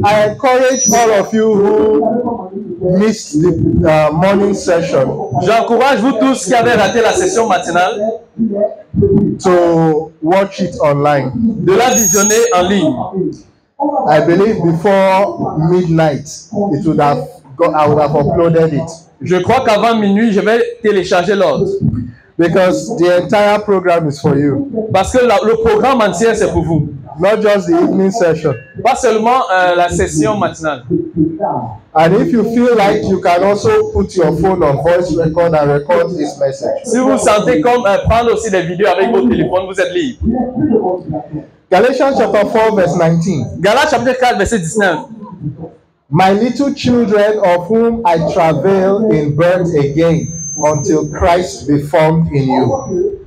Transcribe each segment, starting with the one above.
I encourage all of you who missed the morning session. J'encourage vous tous qui avez raté la session matinale to watch it online. de la visionner en ligne. I believe before midnight it would have I would have uploaded it. Je crois qu'avant minuit, je vais télécharger l'ordre. Because the entire program is for you. Parce que le programme entier, c'est pour vous. Not just the evening session. Pas seulement la session matinale. And if you feel like you can also put your phone on voice record and record this message. Si vous sentez comme prendre aussi des vidéos avec votre téléphone, vous êtes libre. Galatians chapter 4 verse 19. Galates chapitre 4 verset 19. My little children of whom I travail in birth again until Christ be formed in you.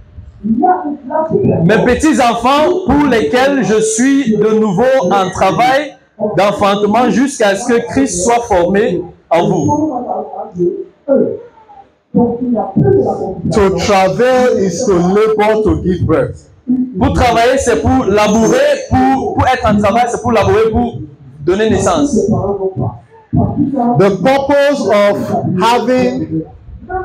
Mes petits enfants pour lesquels je suis de nouveau en travail d'enfantement jusqu'à ce que Christ soit formé en vous. To travail is to labor to give birth. Pour travailler, c'est pour labourer, pour être en travail, c'est pour labourer, pour donner naissance. The purpose of having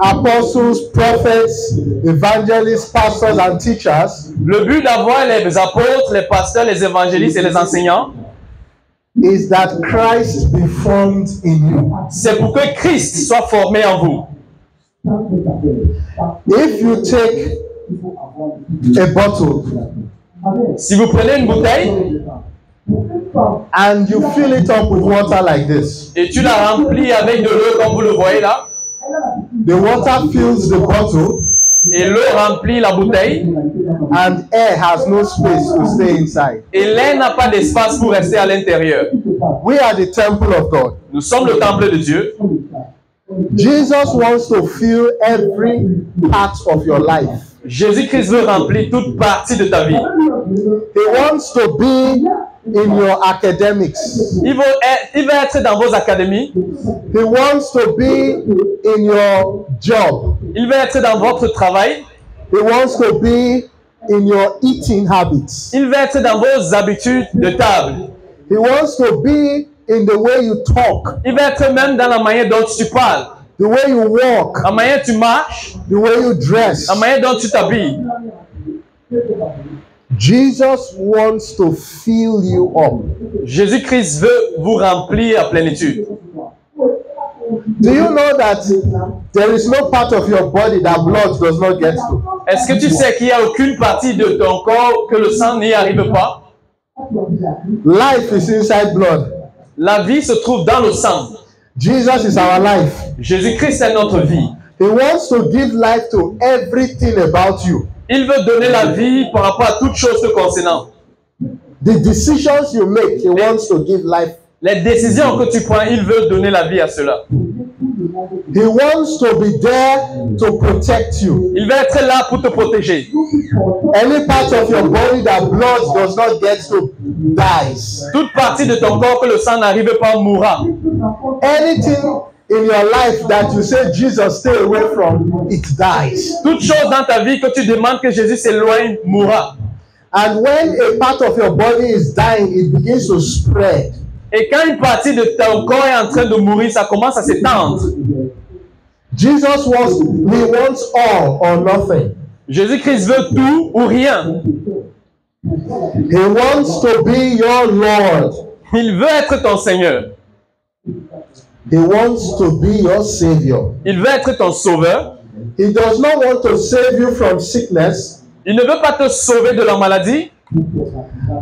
apostles, prophets, evangelists, pastors, and teachers Le but d'avoir les apôtres, les pasteurs, les évangélistes et les enseignants, is that Christ be formed in you. c'est pour que Christ soit formé en vous. If you take a bottle Si vous prenez une bouteille and you fill it up with water like this, et tu la remplis avec de l'eau comme vous le voyez là, the water fills the bottle et l'eau remplit la bouteille, and air has no space to stay inside. et l'air n'a pas d'espace pour rester à l'intérieur. We are the temple of God. Nous sommes le temple de Dieu. Jesus wants to fill every part of your life. Jésus-Christ veut remplir toute partie de ta vie. He wants to be in your academics. Il veut être dans vos académies. He wants to be in your job. Il veut être dans votre travail. He wants to be in your eating habits. Il veut être dans vos habitudes de table. He wants to be in the way you talk, Il veut être même dans la manière dont tu parles, the way you walk, la manière dont tu marches, the way you dress. la manière dont tu t'habilles. Jesus wants to fill you up. Jésus-Christ veut vous remplir à plénitude. Do you know that there is no part of your body that blood does not get to? Est-ce que tu sais qu'il n'y a aucune partie de ton corps que le sang n'y arrive pas? Life is inside blood. La vie se trouve dans le sang. Jesus is our life. Jésus-Christ est notre vie. He wants to give life to everything about you. Il veut donner la vie par rapport à toute chose te concernant. The decisions you make, he wants to give life. Les décisions que tu prends, il veut donner la vie à cela. He wants to be there to protect you. Il veut être là pour te protéger. Any part of your body that blood does not get to dies. Toute partie de ton corps que le sang n'arrive pas mourra. Anything in your life that you say Jesus stay away from, it dies. Toute chose dans ta vie que tu demandes que Jésus s'éloigne mourra. And when a part of your body is dying, it begins to spread. Et quand une partie de ton corps est en train de mourir, ça commence à s'étendre. Jesus wants all or nothing. Jésus-Christ veut tout ou rien. He wants to be your Lord. Il veut être ton Seigneur. He wants to be your Savior. Il veut être ton sauveur. He does not want to save you from sickness. Il ne veut pas te sauver de la maladie.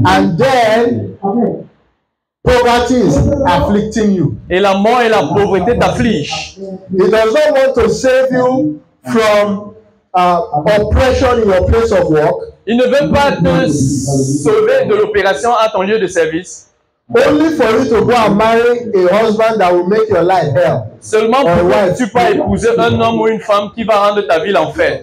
And then poverty is afflicting you. Et la mort et la pauvreté t'affligent. He does not want to save you from oppression in your place of work. Il ne veut pas te sauver de l'opération à ton lieu de service. Only for you to go and marry a husband that will make your life hell. Seulement pour que tu puisses épouser un homme ou une femme qui va rendre ta vie l'enfer.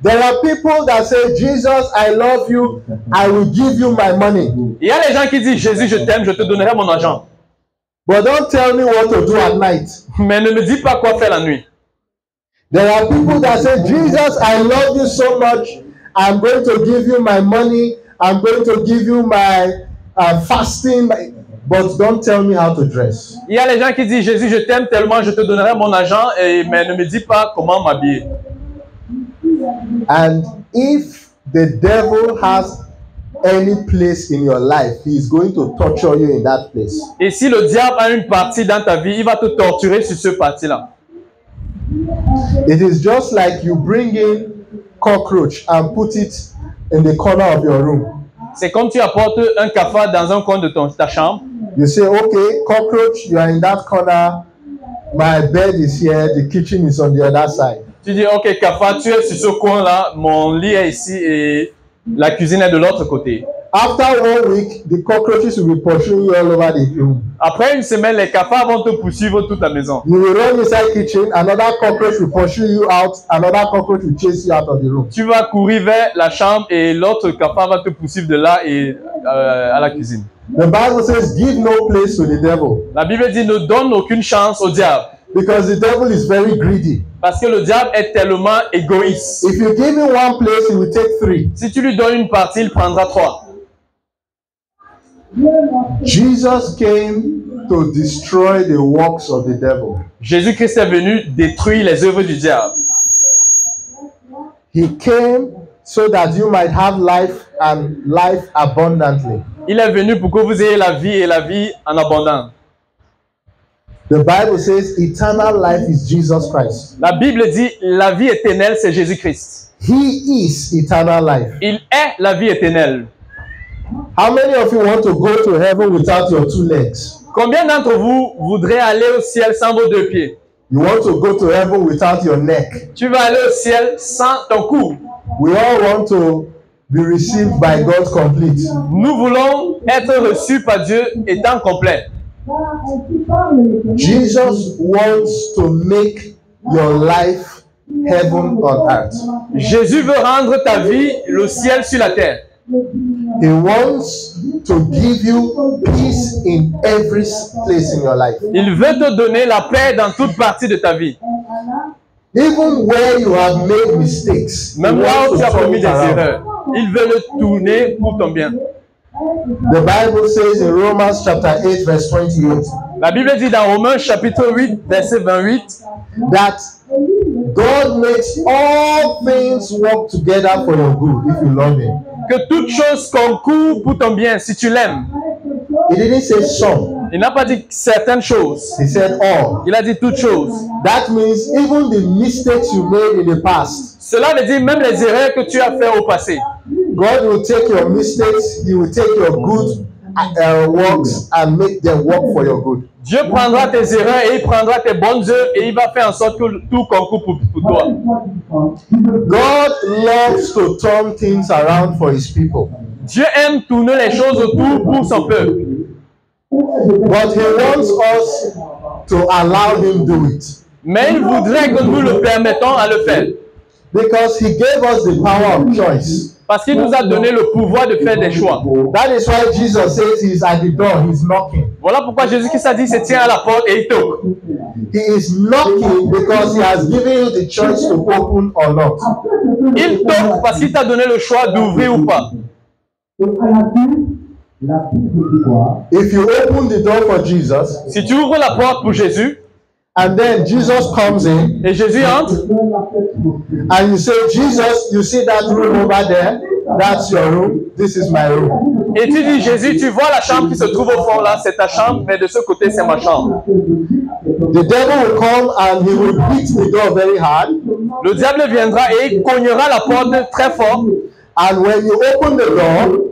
There are people that say, Jesus, I love you, I will give you my money. Il y a des gens qui disent, Jésus, je t'aime, je te donnerai mon argent. But don't tell me what to do at night. Mais ne me dis pas quoi faire la nuit. There are people that say, Jesus, I love you so much, I'm going to give you my money, I'm going to give you my fasting. but don't tell me how to dress. Il y a les gens qui disent, Jésus, je t'aime tellement, je te donnerai mon argent, mais ne me dis pas comment m'habiller. And if the devil has any place in your life, he is going to torture you in that place. Et si le diable a une partie dans ta vie, il va te torturer sur ce parti-là. It is just like you bring in cockroach and put it in the corner of your room. C'est comme tu apportes un cafard dans un coin de ta chambre. You say, okay, cockroach, you are in that corner. My bed is here. The kitchen is on the other side. Tu dis, ok, cafard, tu es sur ce coin-là, mon lit est ici et la cuisine est de l'autre côté. After 1 week, the cockroaches will be pursuing you all over the room. Après une semaine, les cafards vont te poursuivre toute la maison. You will run inside kitchen, another cockroach will pursue you out, another cockroach will chase you out of the room. Tu vas courir vers la chambre et l'autre cafard va te poursuivre de là et à la cuisine. The Bible says, give no place to the devil. La Bible dit, ne donne aucune chance au diable. Because the devil is very greedy. Parce que le diable est tellement égoïste. If you give him 1 place, he will take 3. Si tu lui donnes une partie, il prendra 3. Jesus came to destroy the works of the devil. Jésus-Christ est venu détruire les œuvres du diable. He came so that you might have life and life abundantly. Il est venu pour que vous ayez la vie et la vie en abondance. The Bible says eternal life is Jesus Christ. La Bible dit la vie éternelle, c'est Jésus-Christ. He is eternal life. Il est la vie éternelle. How many of you want to go to heaven without your 2 legs? Combien d'entre vous voudraient aller au ciel sans vos 2 pieds? You want to go to heaven without your neck? Tu vas aller au ciel sans ton cou. We all want to be received by God complete. Nous voulons être reçus par Dieu étant complet. Jesus wants to make your life heaven on earth. Jésus veut rendre ta vie le ciel sur la terre. He wants to give you peace in every place in your life. Il veut te donner la paix dans toute partie de ta vie. Even where you have made mistakes, Même là où tu as commis des erreurs, il veut le tourner pour ton bien. The Bible says in Romans chapter 8 verse 28 La Bible dit dans Romains chapitre 8 verset 28 that God makes all things work together for your good if you love Him. que toute chose concourt pour ton bien si tu l'aimes. He didn't say some. Il n'a pas dit certaines choses. He said all. Il a dit toutes choses. That means even the mistakes you made in the past, Cela veut dire même les erreurs que tu as faites au passé. God will take your mistakes, He will take your good works and make them work for your good. Dieu prendra tes erreurs et il prendra tes bonnes œuvres et il va faire en sorte que tout concourt pour toi. God loves to turn things around for His people. Dieu aime tourner les choses autour pour son peuple. But He wants us to allow Him do it. Mais il voudrait que nous le permettons à le faire. Because He gave us the power of choice. Parce qu'il nous a donné le pouvoir de faire des choix. That is why Jesus says He's at the door, He's knocking. Voilà pourquoi Jésus-Christ a dit, se tient à la porte et il toque. He is knocking because He has given you the choice to open or not. Il toque parce qu'il t'a donné le choix d'ouvrir ou pas. If you open the door for Jesus, Si tu ouvres la porte pour Jésus, and then Jesus comes in, et Jésus entre, and you say, Jesus, you see that room over there? That's your room. This is my room. et tu dis, Jésus, tu vois la chambre qui se trouve au fond là, c'est ta chambre, mais de ce côté, c'est ma chambre. The devil will come and he will beat the door very hard. Le diable viendra et il cognera la porte très fort. And when you open the door,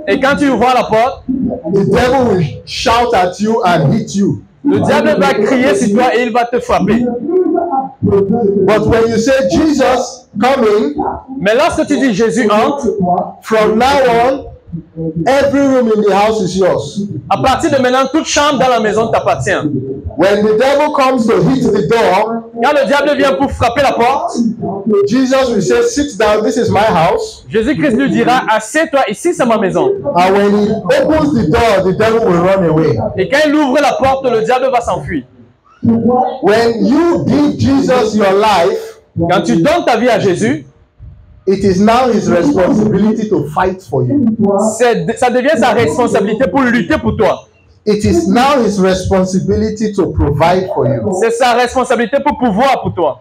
Et quand tu ouvres la porte, the devil will shout at you and hit you. le diable va crier sur toi et il va te frapper. But when you say, Jesus, come in, Mais lorsque tu dis Jésus entre, from now on, every room in the house is yours. à partir de maintenant, toute chambre dans la maison t'appartient. When the devil comes to hit the door, Quand le diable vient pour frapper la porte, Jesus will say, sit down, this is my house. Jésus-Christ lui dira, assieds-toi, ici c'est ma maison. And when he opens the door, the devil will run away. Et quand il ouvre la porte, le diable va s'enfuir. When you give Jesus your life, Quand tu donnes ta vie à Jésus, it is now his responsibility to fight for you. ça devient sa responsabilité pour lutter pour toi. it is now his responsibility to provide for you. C'est sa responsabilité pour pouvoir pour toi.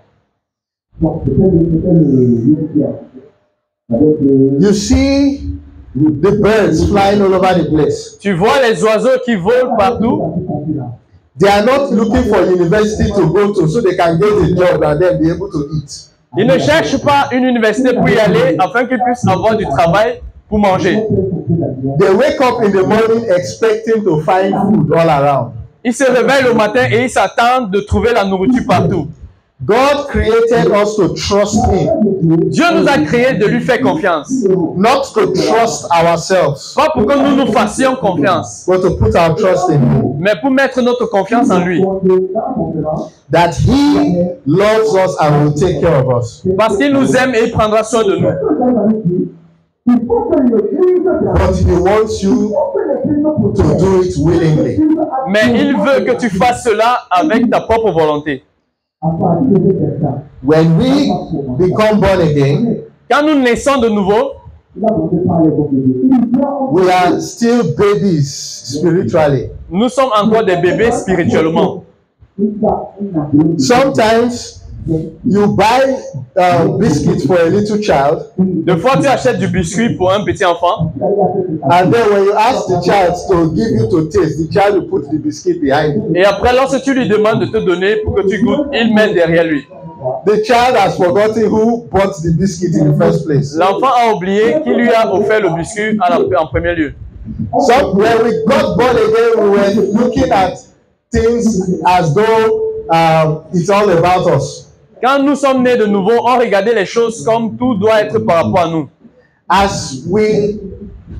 You see the birds flying all over the place. Tu vois les oiseaux qui volent partout. They are not looking for university to go to so they can get a job and then be able to eat. Ils ne cherchent pas une université pour y aller afin qu'ils puissent avoir du travail pour manger. They wake up in the morning expecting to find food all around. Ils se réveillent le matin et ils s'attendent de trouver la nourriture partout. God created us to trust him, Dieu nous a créés de lui faire confiance. not to trust ourselves, Pas pour que nous nous fassions confiance, but to put our trust in him. mais pour mettre notre confiance en lui. That he loves us and will take care of us. Parce qu'il nous aime et il prendra soin de nous. But he wants you to do it willingly. Mais il veut que tu fasses cela avec ta propre volonté. When we become born again, Quand nous naissons de nouveau, we are still babies spiritually. nous sommes encore des bébés spirituellement. Sometimes you buy biscuits for a little child, Des fois, tu achètes du biscuit pour un petit enfant. and then when you ask the child to give you to taste, the child will put the biscuit behind you. Et après, lorsque tu lui demandes de te donner pour que tu goûtes, il met derrière lui. The child has forgotten who bought the biscuit in the first place. L'enfant a oublié qui lui a offert le biscuit en premier lieu. So when we got born again, we were looking at things as though it's all about us. Quand nous sommes nés de nouveau, on regardait les choses comme tout doit être par rapport à nous. As we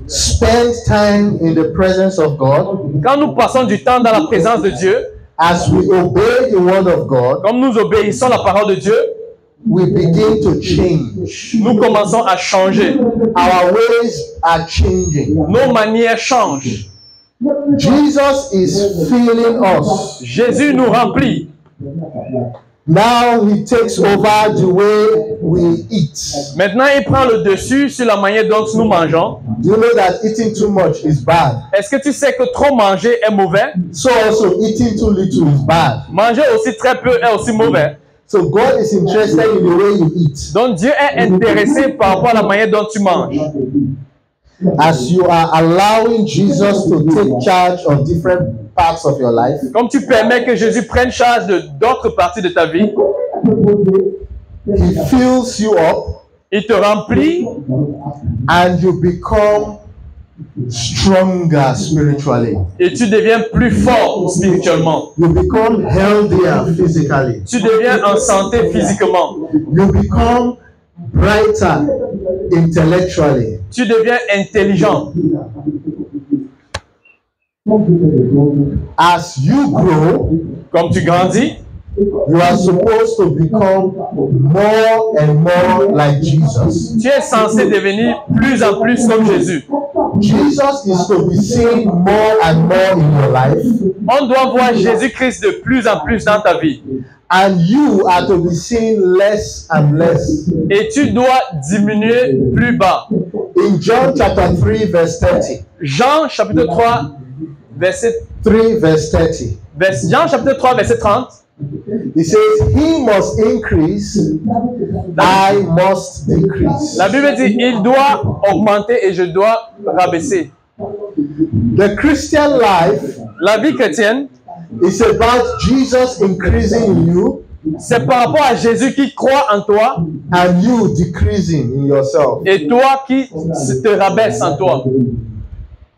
spend time in the presence of God, Quand nous passons du temps dans la présence de Dieu, as we obey the word of God, comme nous obéissons à la parole de Dieu, we begin to change. nous commençons à changer. Our ways are changing. Nos manières changent. Jesus is filling us. Jésus nous remplit. Now he takes over the way we eat. Maintenant, il prend le dessus sur la manière dont nous mangeons. Do you know that eating too much is bad? Est-ce que tu sais que trop manger est mauvais? So also eating too little is bad. Manger aussi très peu est aussi mauvais. So God is interested in the way you eat. Donc Dieu est intéressé par rapport à la manière dont tu manges. As you are allowing Jesus to take charge of different parts of your life, Comme tu permets que Jésus prenne charge de d'autres parties de ta vie, he fills you up il te remplit and you become stronger spiritually. et tu deviens plus fort spirituellement. You become healthier physically. Tu deviens en santé physiquement. You become brighter intellectually. Tu deviens intelligent. As you grow, Comme tu grandis, you are supposed to become more and more like Jesus. tu es censé devenir plus en plus comme Jésus. Jesus is to be seen more and more in your life, On doit voir Jésus-Christ de plus en plus dans ta vie. and you are to be seen less and less. Et tu dois diminuer plus bas. In John chapter 3 verse 30, Jean chapitre 3, verset, 3 verse 30, Jean chapitre 3, verset 30. he says, he must increase, I must decrease. La Bible dit, il doit augmenter et je dois rabaisser. The Christian life La vie chrétienne, is about Jesus increasing in you c'est par rapport à Jésus qui croit en toi and you decreasing in yourself. et toi qui te rabaisse en toi.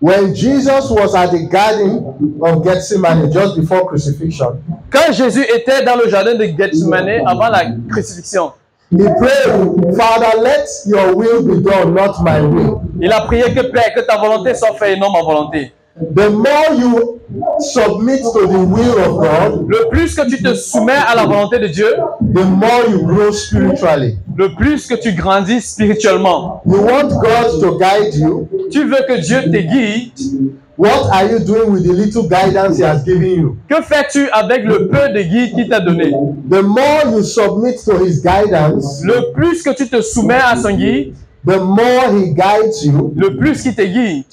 When Jesus was at the Garden of Gethsemane just before crucifixion, Quand Jésus était dans le jardin de Gethsemane avant la crucifixion, he prayed, Father, let your will be done, not my will. il a prié que Père, que ta volonté soit faite et non ma volonté. The more you submit to the will of God, Le plus que tu te soumets à la volonté de Dieu, the more you grow spiritually. le plus que tu grandis spirituellement. You want God to guide you. Tu veux que Dieu te guide. What are you doing with the little guidance he has given you? Que fais-tu avec le peu de guide qu'il t'a donné? The more you submit to his guidance, Le plus que tu te soumets à son guide, the more he guides you, le plus qu'il te guide,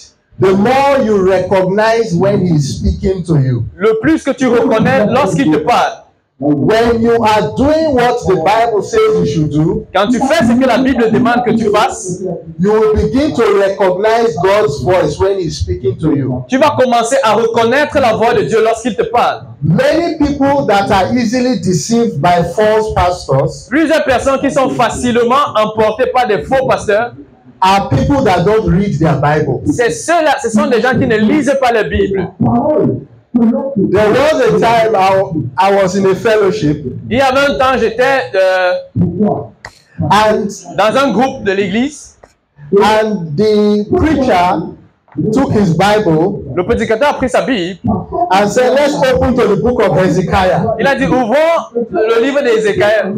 the more you recognize when he's speaking to you. le plus que tu reconnais lorsqu'il te parle. When you are doing what the Bible says you should do, Quand tu fais ce que la Bible demande que tu fasses, you will begin to recognize God's voice when he's speaking to you. tu vas commencer à reconnaître la voix de Dieu lorsqu'il te parle. Many people that are easily deceived by false pastors Plusieurs personnes qui sont facilement emportées par des faux pasteurs, are people that don't read their Bible. c'est ceux-là, ce sont des gens qui ne lisent pas la Bible. There was a time I was in a fellowship Il y avait un temps, j'étais and dans un groupe de l'église. the preacher took his Bible Le prédicateur a pris sa Bible. and said, let's open to the book of Hezekiah. Il a dit, ouvrons le livre d'Ézéchiel.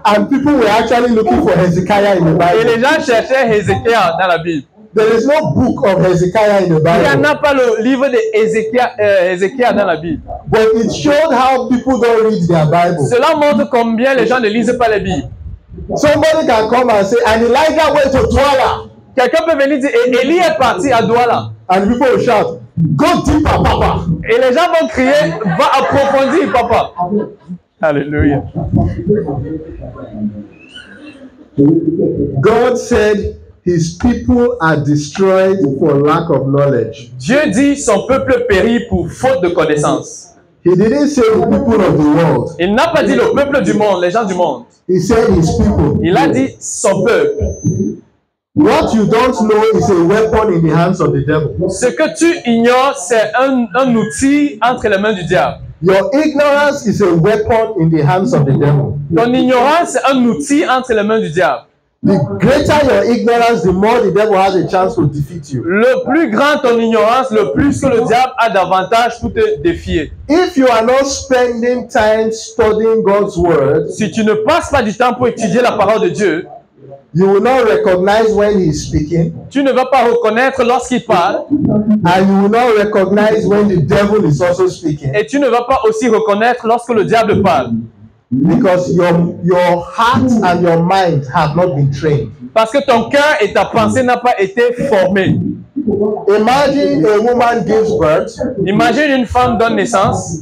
And people were actually looking for Hezekiah in the Et Bible. les gens cherchaient Ézéchiel dans la Bible. There is no book of Hezekiah in the Il n'y en Bible. a pas le livre d'Ézéchiel dans la Bible. But it showed how people don't read their Bible. Cela montre combien les gens ne lisent pas la Bible. Somebody can come and say, and Elijah went to Douala. Quelqu'un peut venir dire, et Élie est parti à Douala. And people will shout, go deeper, Papa. Et les gens vont crier, va approfondir, papa. Alléluia. God said his people are destroyed for lack of knowledge. Dieu dit, son peuple périt pour faute de connaissance. He didn't say the people of the world. Il n'a pas dit le peuple du monde, les gens du monde. He said his people. Il a dit son peuple. What you don't know is a weapon in the hands of the devil. Ce que tu ignores, c'est un outil entre les mains du diable. Your ignorance is a weapon in the hands of the devil. Ton ignorance, c'est un outil entre les mains du diable. The greater your ignorance, the more the devil has a chance to defeat you. Le plus grand ton ignorance, le plus que le diable a d'avantages pour te défier. If you are not spending time studying God's word, Si tu ne passes pas du temps pour étudier la parole de Dieu, you will not recognize when he is speaking, tu ne vas pas reconnaître lorsqu'il parle and you will not recognize when the devil is also speaking, et tu ne vas pas aussi reconnaître lorsque le diable parle. because your heart and your mind have not been trained. Parce que ton cœur et ta pensée n'ont pas été formés. Imagine a woman gives birth, Imagine une femme donne naissance,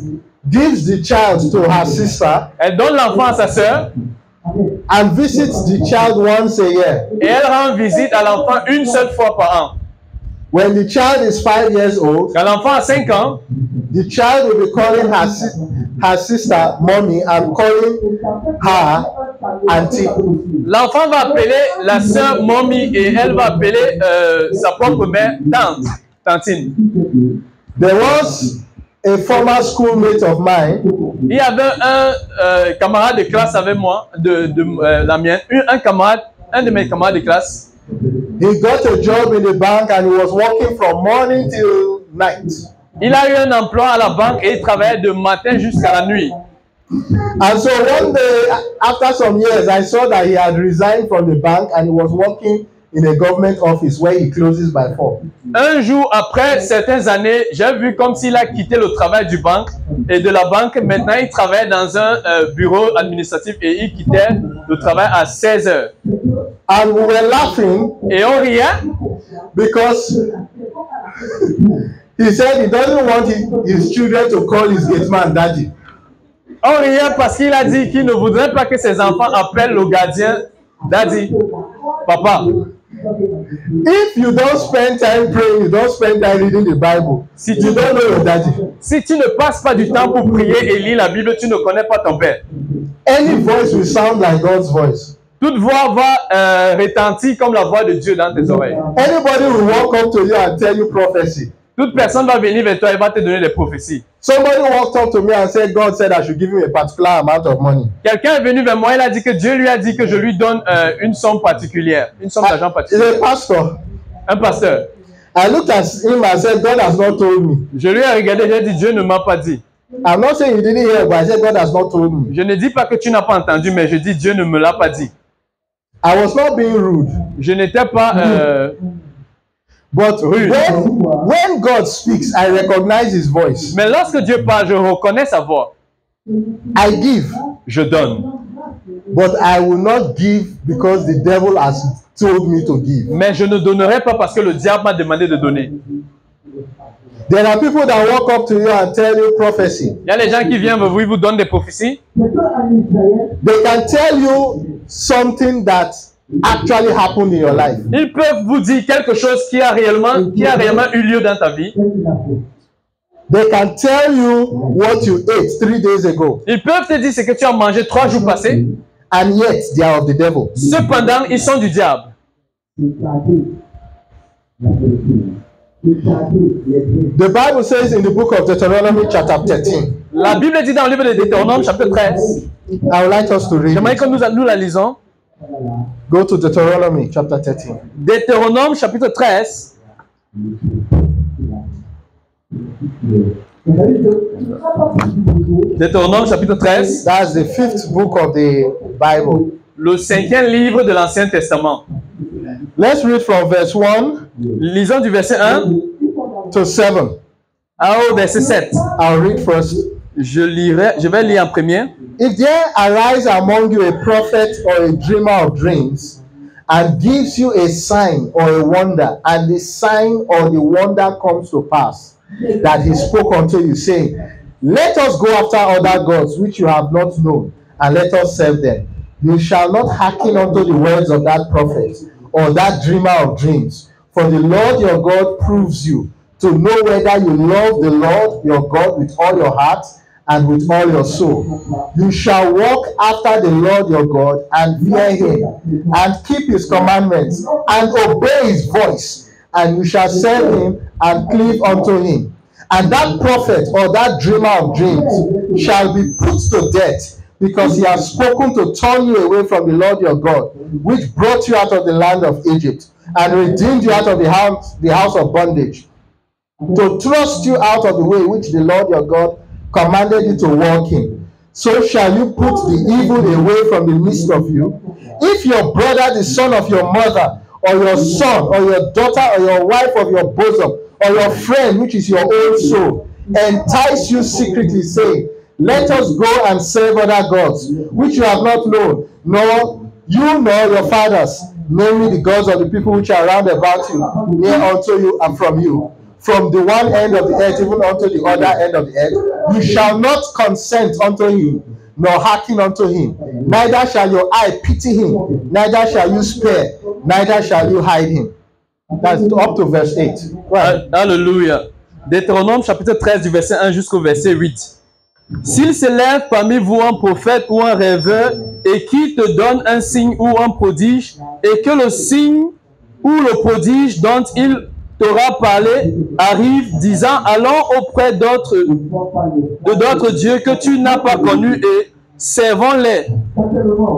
gives the child to her sister, elle donne l'enfant à sa sœur and visits the child once a year. et elle rend visite à l'enfant une seule fois par an. When the child is 5 years old, Quand l'enfant a 5 ans, the child will be calling her sister mommy and calling her auntie. l'enfant va appeler la sœur mommy et elle va appeler sa propre mère tante, tantine. There was a former schoolmate of mine Il y avait un camarade de classe avec moi, la mienne, un de mes camarades de classe. he got a job in the bank and he was working from morning till night. Il a eu un emploi à la banque et il travaillait de matin jusqu'à la nuit. And so one day, after some years, I saw that he had resigned from the bank and he was working in a government office where he closes by 4. Un jour après certaines années, j'ai vu comme s'il a quitté le travail du banque et de la banque. Maintenant, il travaille dans un bureau administratif et il quittait le travail à 16 heures. And we were laughing Et on riait because he said he doesn't want his children to call his gate man daddy. On riait parce qu'il a dit qu'il ne voudrait pas que ses enfants appellent le gardien daddy, papa. If you don't spend time praying, you don't spend time reading the Bible, Si you tu, don't know your daddy. si tu ne passes pas du temps pour prier et lire la Bible, tu ne connais pas ton père. Any voice will sound like God's voice. Toute voix va retentir comme la voix de Dieu dans tes oreilles. Anybody will walk up to you and tell you prophecy. Toute personne va venir vers toi et va te donner des prophéties. Somebody walked up to me and said, God said I should give him a particular amount of money. Quelqu'un est venu vers moi, il a dit que Dieu lui a dit que je lui donne une somme particulière, une somme d'argent He's particulière. a pastor. Un pasteur. I looked at him and said, God has not told me. Je lui ai regardé, j'ai dit, Dieu ne m'a pas dit. I'm not saying you didn't hear, but I said, God has not told me. Je ne dis pas que tu n'as pas entendu, mais je dis, Dieu ne me l'a pas dit. I was not being rude. Je n'étais pas But rude. when God speaks, I recognize his voice. Mais lorsque Dieu parle, je reconnais sa voix. I give, Je donne. but I will not give because the devil has told me to give. Mais je ne donnerai pas parce que le diable m'a demandé de donner. There are people that walk up to you and tell you prophecy. Il y a les gens qui viennent vers vous, ils vous donnent des prophéties. They can tell you something that actually happened in your life. Ils peuvent vous dire quelque chose qui a réellement eu lieu dans ta vie. They can tell you what you ate 3 days ago. Ils peuvent te dire ce que tu as mangé 3 jours passés. And yet they are of the devil. Cependant, ils sont du diable. The Bible says in the book of Deuteronomy chapter 13. La Bible dit dans le livre de Deutéronome chapitre 13. I would like us to read J'aimerais it. que nous la lisons. Go to Deuteronomy chapter 13. Deutéronome chapitre 13. Deutéronome chapitre 13. That's the 5th book of the Bible. Le 5e livre de l'Ancien Testament. Let's read from verse 1 Lisons du verset 1 to 7. au verset 7. I'll read first. Je vais lire en premier. If there arise among you a prophet or a dreamer of dreams, and gives you a sign or a wonder, and the sign or the wonder comes to pass, that he spoke unto you, saying, let us go after other gods which you have not known, and let us serve them. You shall not hearken unto the words of that prophet or that dreamer of dreams, for the Lord your God proves you, to know whether you love the Lord your God with all your heart and with all your soul. You shall walk after the Lord your God and fear him, and keep his commandments, and obey his voice, and you shall serve him and cleave unto him. And that prophet or that dreamer of dreams shall be put to death, because he has spoken to turn you away from the Lord your God, which brought you out of the land of Egypt, and redeemed you out of the house of bondage, to thrust you out of the way which the Lord your God commanded you to walk in. So shall you put the evil away from the midst of you. If your brother, the son of your mother, or your son, or your daughter, or your wife of your bosom, or your friend, which is your own soul, entice you secretly, saying, let us go and serve other gods, which you have not known, nor you nor your fathers, namely the gods of the people which are round about you, near unto you and from you, from the one end of the earth even unto the other end of the earth. You shall not consent unto him, nor hearken unto him. Neither shall your eye pity him, neither shall you spare, neither shall you hide him. That's up to verse 8. Right. Alléluia. Deutéronome chapitre 13 du verset 1 jusqu'au verset 8. S'il se lève parmi vous un prophète ou un rêveur et qui te donne un signe ou un prodige, et que le signe ou le prodige dont il t'aura parlé arrive, disant, allons auprès d'autres dieux que tu n'as pas connus et servons-les.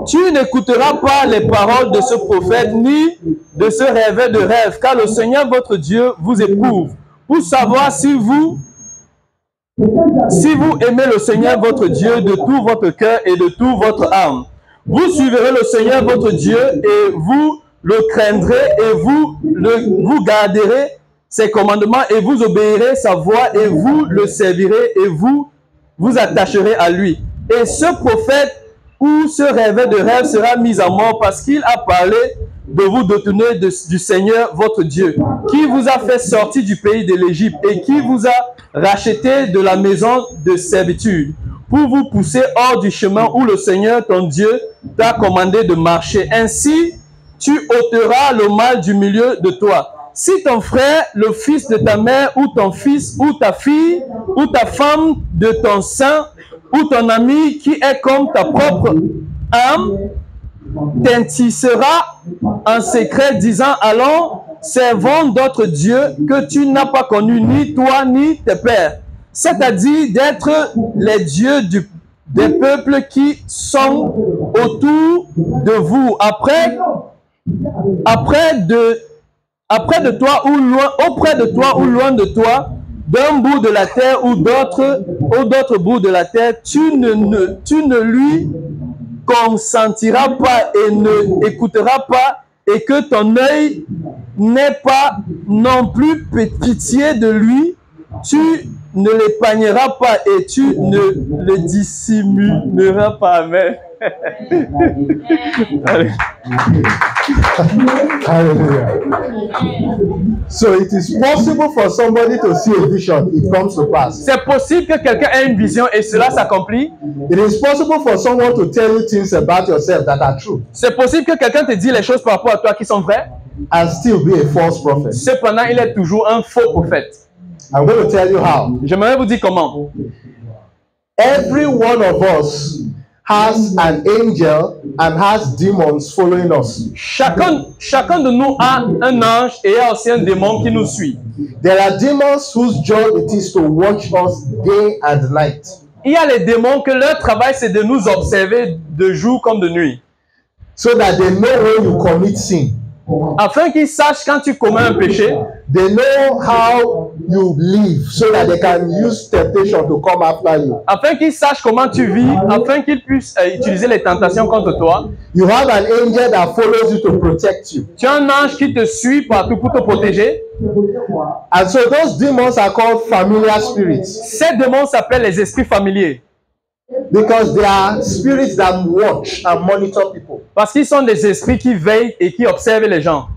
Tu n'écouteras pas les paroles de ce prophète ni de ce rêveur de rêve, car le Seigneur votre Dieu vous éprouve pour savoir si vous aimez le Seigneur votre Dieu de tout votre cœur et de toute votre âme. Vous suivrez le Seigneur votre Dieu et vous le craindrez et vous garderez ses commandements et vous obéirez sa voix et vous le servirez et vous attacherez à lui. Et ce prophète ou ce rêveur de rêve sera mis à mort parce qu'il a parlé de vous détourner du Seigneur votre Dieu, qui vous a fait sortir du pays de l'Égypte et qui vous a racheté de la maison de servitude, pour vous pousser hors du chemin où le Seigneur ton Dieu t'a commandé de marcher. Ainsi, tu ôteras le mal du milieu de toi. Si ton frère, le fils de ta mère, ou ton fils, ou ta fille, ou ta femme de ton sein, ou ton ami qui est comme ta propre âme, t'intissera en secret, disant, allons, servons d'autres dieux que tu n'as pas connus, ni toi, ni tes pères. C'est-à-dire d'être les dieux des peuples qui sont autour de vous, auprès de toi ou loin de toi, d'un bout de la terre ou d'autres bouts de la terre, tu ne lui consentiras pas et ne écouteras pas, et que ton œil n'ait pas non plus pitié de lui. Tu ne l'épargnera pas et tu ne le dissimuleras pas. Amen. Hallelujah. So it is possible for somebody to see a vision, it comes to pass. C'est possible que quelqu'un ait une vision et cela s'accomplit. It is possible for someone to tell you things about yourself that are true C'est possible que quelqu'un te dise les choses par rapport à toi qui sont vraies. and still be a false prophet. Cependant, il est toujours un faux prophète. I'm going to tell you how. J'aimerais vous dire comment. Every one of us has an angel and has demons following us. Chacun de nous a un ange et a aussi un démon qui nous suit. There are demons whose job it is to watch us day and night. Il y a les démons que leur travail c'est de nous observer de jour comme de nuit. So that they know when you commit sin. Afin qu'ils sachent quand tu commets un péché. They know how you live so that they can use temptation to come after you. Afin qu'ils sachent comment tu vis, afin qu'ils puissent utiliser les tentations contre toi. You have an angel that follows you to protect you. Tu as un ange qui te suit partout pour te protéger. And so those demons are called familiar spirits. Ces démons s'appellent les esprits familiers. Because they are spirits that watch and monitor people. Parce qu'ils sont des esprits qui veillent et qui observent les gens.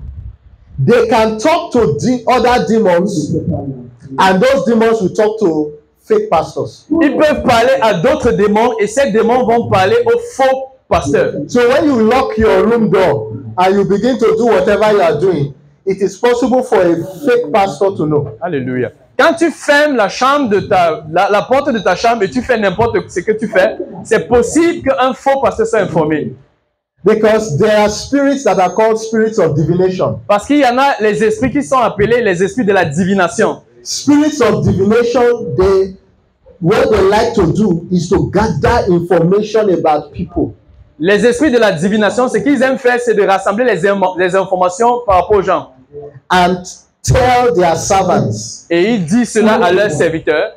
They can talk to other demons, and those demons will talk to fake pastors. Ils peuvent parler à d'autres démons et ces démons vont parler aux faux pasteurs. So when you lock your room door and you begin to do whatever you are doing, it is possible for a fake pastor to know. Alléluia. Quand tu fermes la chambre de la porte de ta chambre et tu fais n'importe ce que tu fais, c'est possible qu'un faux pasteur soit informé. Because there are spirits that are called spirits of divination. Parce qu'il y en a les esprits qui sont appelés les esprits de la divination. Spirits of divination, what they like to do is to gather information about people. Les esprits de la divination, ce qu'ils aiment faire, c'est de rassembler les informations par rapport aux gens. And tell their servants. Et ils disent cela à leurs serviteurs.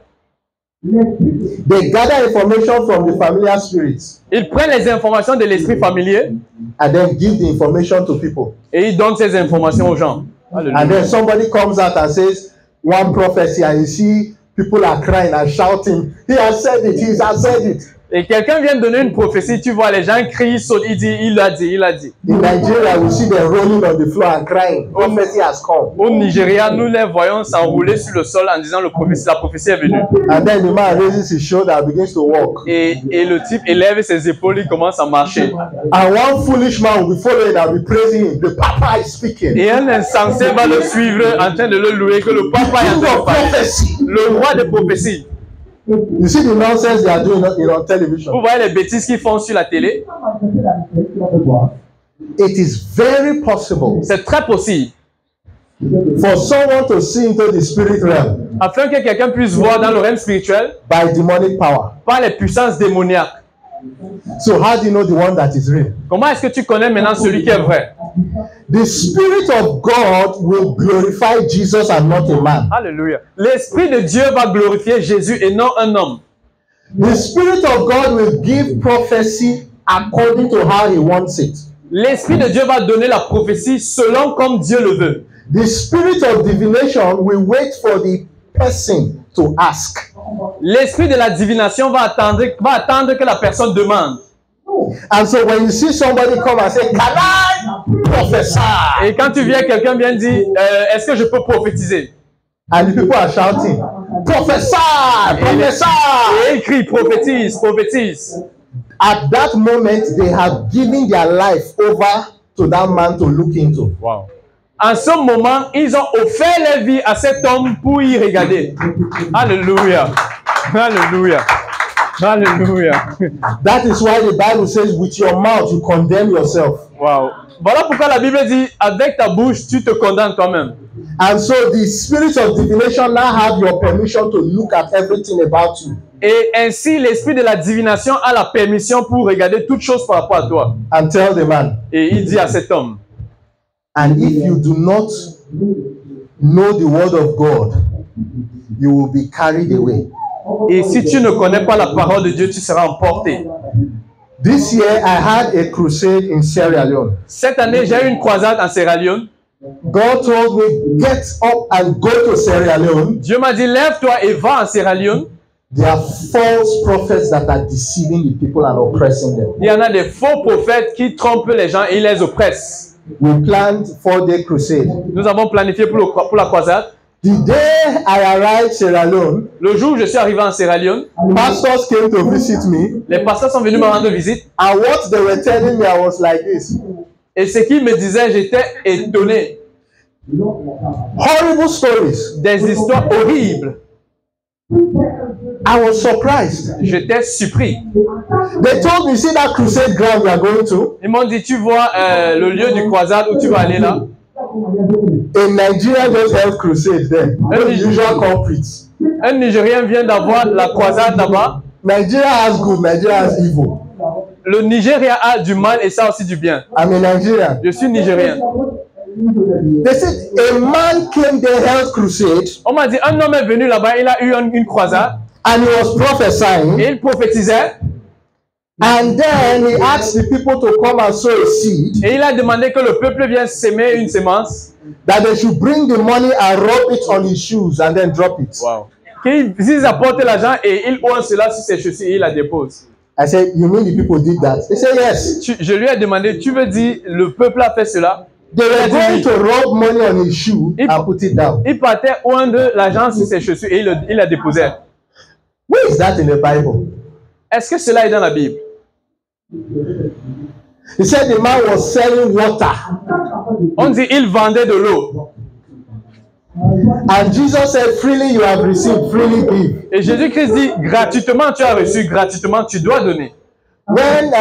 They gather information from the familiar spirits. Ils prennent les informations de l'esprit familier. And then give the information to people. Et ils donnent ces informations aux gens. Hallelujah. And then somebody comes out and says one prophecy, and you see people are crying and shouting, he has said it, he has said it. Et quelqu'un vient de donner une prophétie, tu vois les gens crient, sautent, il dit, il l'a dit, il l'a dit. In Nigeria, we see them rolling on the floor and crying. Prophecy has come. Au Nigeria, nous les voyons s'enrouler sur le sol en disant la prophétie est venue. And then the man raises his shoulder and begins to walk. Et le type élève ses épaules, il commence à marcher. And one foolish man will be following and be praising him. The Papa is speaking. Et un insensé va le suivre en train de le louer que le papa est en train de parler. Le roi de prophétie. You see the nonsense they are doing on television. Vous voyez les bêtises qu'ils font sur la télé? It is very possible C'est très possible. for someone to see into the spirit realm Afin que quelqu'un puisse voir dans le règne spirituel by demonic power. par les puissances démoniaques. So how do you know the one that is real? Comment est-ce que tu connais maintenant celui qui est vrai? The Spirit of God will glorify Jesus and not a man. Alléluia. L'Esprit de Dieu va glorifier Jésus et non un homme. The Spirit of God will give prophecy according to how He wants it. L'Esprit de Dieu va donner la prophétie selon comme Dieu le veut. The Spirit of divination will wait for the person to ask. L'Esprit de la divination va attendre que la personne demande. And so when you see somebody come and say, "Can I prophesy?" Et quand tu viens, quelqu'un vient dire, est-ce que je peux prophétiser? And the people are shouting, "Prophesy! Prophesy!" Et il crie, prophétise, prophétise. At that moment, they have given their life over to that man to look into. Wow. En ce moment, ils ont offert leur vie à cet homme pour y regarder. Alléluia. Alléluia. Alléluia. That is why the Bible says, with your mouth you condemn yourself. Wow. Voilà pourquoi la Bible dit, avec ta bouche, tu te condamnes toi-même. And so the spirits of divination now have your permission to look at everything about you. Et ainsi, l'esprit de la divination a la permission pour regarder toutes choses par rapport à toi. And tell the man. Et il dit à cet homme, and if you do not know the word of God, you will be carried away. Et si tu ne connais pas la parole de Dieu, tu seras emporté. This year, I had a crusade in Sierra Leone. Cette année, j'ai eu une croisade en Sierra Leone. God told me, get up and go to Sierra Leone. Dieu m'a dit, lève-toi et va en Sierra Leone. There are false prophets that are deceiving the people and oppressing them. Il y en a des faux prophètes qui trompent les gens et ils les oppressent. We planned 4-day crusade. Nous avons planifié pour la croisade. The day I arrived Sierra Leone, Le jour où je suis arrivé en Sierra Leone, pastors came to visit me, les pasteurs sont venus me rendre visite. and what they were telling me, I was like this. Et ce qu'ils me disaient, j'étais étonné. Horrible stories. Des histoires horribles. I was surprised. J'étais surpris. They told me, see that crusade ground we are going to? Ils m'ont dit, tu vois le lieu du croisade où tu vas aller là? In Nigeria just held crusade there. The usual culprits. Un Nigérien vient d'avoir la croisade là-bas. Nigeria has good, Nigeria has evil. Le Nigeria a du mal et ça aussi du bien. I'm a Nigerian. Je suis Nigérien. They said a man came there, held crusade, On m'a dit, un homme est venu là-bas, il a eu une croisade and he was prophesying. et il prophétisait. And then he asked the people to come and sow a seed, Et il a demandé que le peuple vienne s'aimer une sémence. that they should bring the money and rub it on his shoes and then drop it. Wow. Qu'ils apportent l'argent et ils ont cela sur ses chaussures et ils la déposent. I said, you mean the people did that? They said, yes. Je lui ai demandé, tu veux dire le peuple a fait cela? They were going to rub money on his shoe and put it down. Il partait oindre l'argent sur ses chaussures et il la déposait. Where is that in the Bible? Est-ce que cela est dans la Bible? He said the man was selling water. On dit il vendait de l'eau. And Jesus said, freely you have received, freely give. Et Jésus-Christ dit, gratuitement tu as reçu, gratuitement tu dois donner. When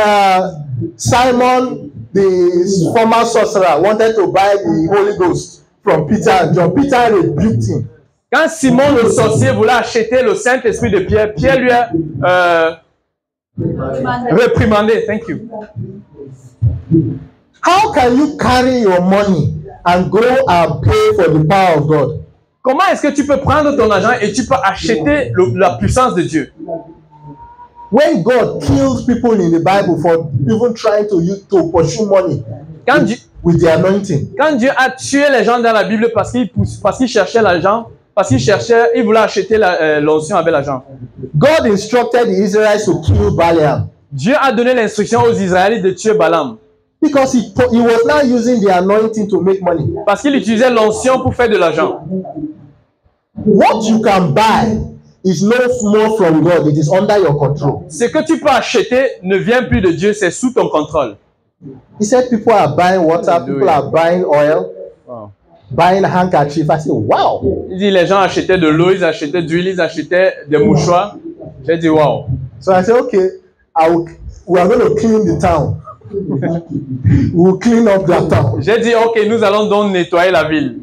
Simon, the former sorcerer, wanted to buy the Holy Ghost from Peter and John, Peter rebuked him. Quand Simon le sorcier voulait acheter le Saint-Esprit de Pierre, Pierre lui a réprimandé. Thank you. How can you carry your money and go and pay for the power of God? Comment est-ce que tu peux prendre ton argent et tu peux acheter la puissance de Dieu? When God kills people in the Bible for even trying to pursue money with the anointing. Quand Dieu a tué les gens dans la Bible parce qu'ils cherchaient l'argent, ils voulaient acheter l'onction avec l'argent. God instructed the Israelites to kill Balaam. Dieu a donné l'instruction aux Israélites de tuer Balaam. Because he was now using the anointing to make money. Parce qu'il utilisait l'onction pour faire de l'argent. What you can buy is no more from God. It is under your control. Ce que tu peux acheter ne vient plus de Dieu, c'est sous ton contrôle. He said people are buying water, people are buying oil, buying handkerchief. I said, wow. Il dit les gens achetaient de l'eau, ils achetaient d'huile, ils achetaient des mouchoirs. J'ai dit wow. So I said, okay, we are going to clean the town. We'll clean up that town. J'ai dit ok, nous allons donc nettoyer la ville.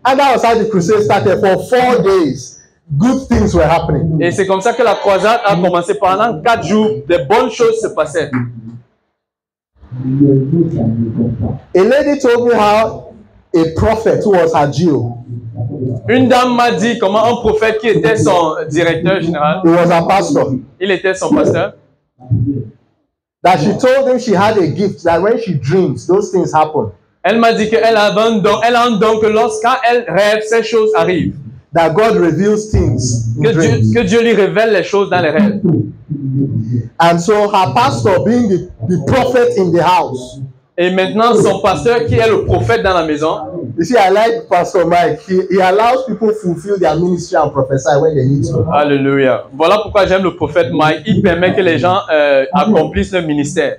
And that was how the crusade started. For 4 days, good things were happening. Et c'est comme ça que la croisade a commencé. Pendant 4 jours, des bonnes choses se passaient. A lady told me how a prophet who was her Jew. Une dame m'a dit comment un prophète qui était son directeur général, He was a pastor. il était son pasteur, That she told him she had a gift, that when she dreams, those things happen. elle m'a dit qu'elle a un don que lorsqu'elle rêve, ces choses arrivent. That God reveals things in dreams. Que Dieu lui révèle les choses dans les rêves. And so her pastor, being the prophet in the house. Et maintenant, son pasteur qui est le prophète dans la maison. You see, I like Pastor Mike. He allows people to fulfill their ministry and prophesy when they need to. Alléluia. Voilà pourquoi j'aime le prophète Mike. Il permet que les gens accomplissent le ministère.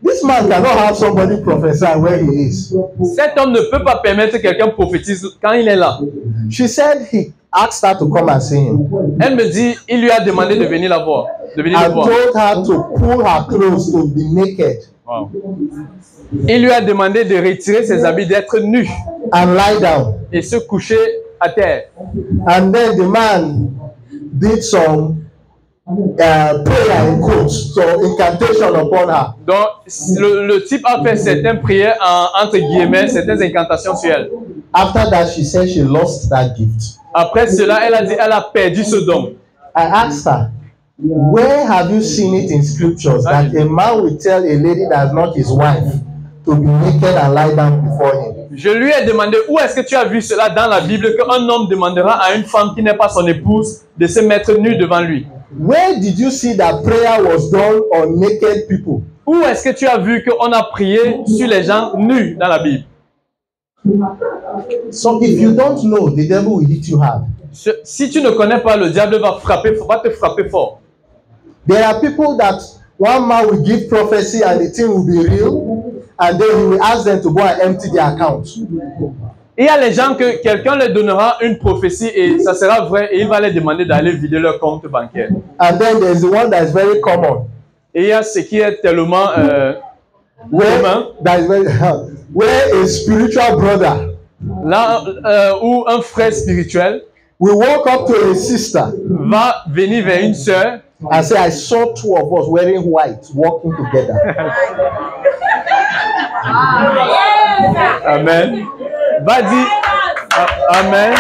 This man cannot have somebody prophesy where he is. Cet homme ne peut pas permettre que quelqu'un prophétise quand il est là. She said he asked her to come and see him. Elle me dit, il lui a demandé de venir la voir. And told her to pull her clothes to be naked. Wow. Il lui a demandé de retirer ses habits, d'être nu. And lie down. Et se coucher à terre. And then the man did some prayer in quotes, so incantation upon her. Donc, le type a fait certaines prières entre guillemets, certaines incantations sur elle. After that, she said she lost that gift. Après cela, elle a dit, elle a perdu ce don. I asked her, where have you seen it in scriptures that a man will tell a lady that's not his wife to be naked and lie down before him? Je lui ai demandé, où est-ce que tu as vu cela dans la Bible, qu'un homme demandera à une femme qui n'est pas son épouse de se mettre nue devant lui? Where did you see that prayer was done on naked people? Où est-ce que tu as vu qu'on a prié sur les gens nus dans la Bible? So if you don't know, the devil will hit you hard. Si tu ne connais pas, le diable va te frapper fort. There are people that one man will give prophecy and the thing will be real, and then he will ask them to go and empty their account. Il y a les gens que quelqu'un leur donnera une prophétie et ça sera vrai et il va leur demander d'aller vider leur compte bancaire. And then there's the one that is very common. Et il y a ce qui est tellement commun. That is very, where a spiritual brother Là où un frère spirituel will walk up to a sister va venir vers une sœur and say, I saw two of us wearing white walking together. Amen. Va dire Amen.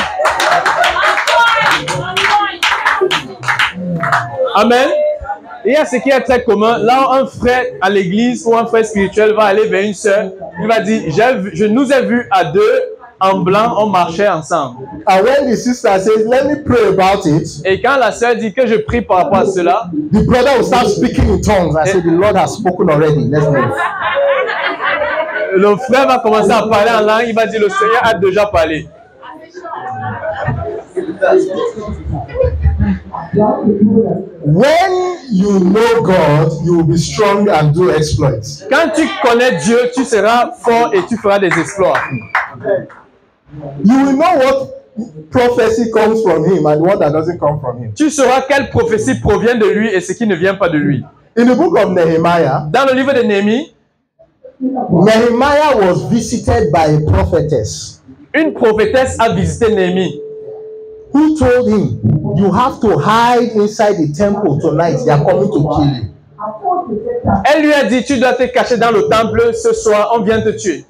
Amen. Il y a ce qui est très commun. Là où un frère à l'église ou un frère spirituel va aller vers une sœur, il va dire, je nous ai vus à deux en blanc, on marchait ensemble. And when the sister says, let me pray about it, Et quand la sœur dit que je prie par rapport à cela, the brother will start speaking in tongues and say, the Lord has spoken already. Let's move. le frère va commencer à parler en langue, il va dire, le Seigneur a déjà parlé. When you know God, you will be strong and do exploits. Quand tu connais Dieu, tu seras fort et tu feras des exploits. You will know what prophecy comes from him and what that doesn't come from him. Tu sauras quelle prophétie provient de lui et ce qui ne vient pas de lui. In the book of Nehemiah, Dans le livre de Néhémie, Nehemiah was visited by a prophetess une prophétesse a visité Néhémie. who told him, you have to hide inside the temple tonight. They are coming to kill you. Elle lui a dit, tu dois te cacher dans le temple ce soir, on vient te tuer.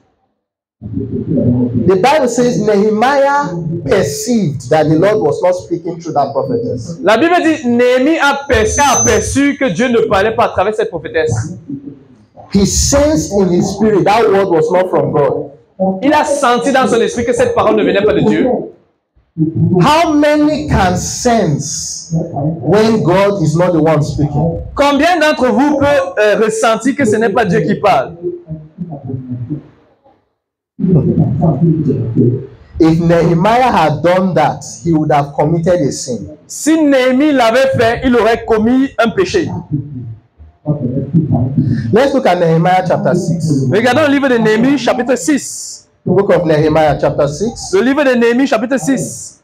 The Bible says Nehemiah perceived that the Lord was not speaking through that prophetess. La Bible dit, Néhémie a aperçu que Dieu ne parlait pas à travers cette prophétesse. He sensed in his spirit that word was not from God. Il a senti dans son esprit que cette parole ne venait pas de Dieu. How many can sense when God is not the one speaking? Combien d'entre vous peut ressentir que ce n'est pas Dieu qui parle? If Nehemiah had done that, he would have committed a sin. Si Néhémie l'avait fait, il aurait commis un péché. Let's look at Nehemiah chapter 6. Regardons le livre de Néhémie, chapitre 6. The book of Nehemiah chapter 6. Le livre de Néhémie, chapitre 6.